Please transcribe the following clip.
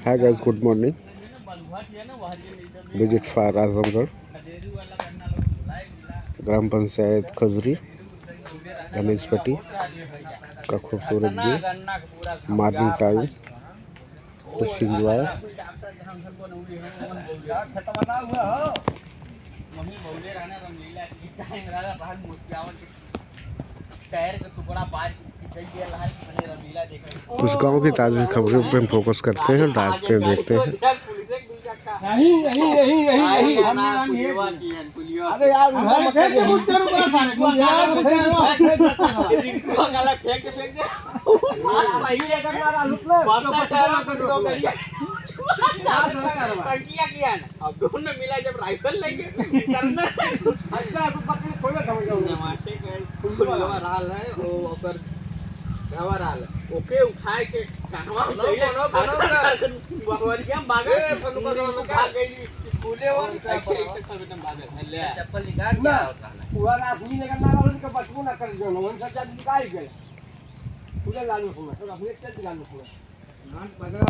Hi guys, good morning. Visit for Azamgarh, ग्राम पंचायत खजूरी, गणेशपट्टी का खूबसूरत view, morning time, कुछ enjoy. कुछ गांव की ताज़ी खबरों पे हम फोकस करते हैं, डालते हैं, देखते हैं। अरे यार अब दोनों मिला जब राइफल लेंगे करना अच्छा तो पकड़ खोला समझ जाओ नमाशे के राल है वो ओकर हवा राल ओके उठाए के कहवा चाहिए बकवारिया भागा भाग गई स्कूले और ऐसे सब एकदम भागे ले चप्पल निकाल क्या होता है पूरा आदमी निकलना वाला का बचबो ना कर जो वन सब निकाल गया पूरा लालू सुना तो अपने चल लालू सुना नान पगड़ा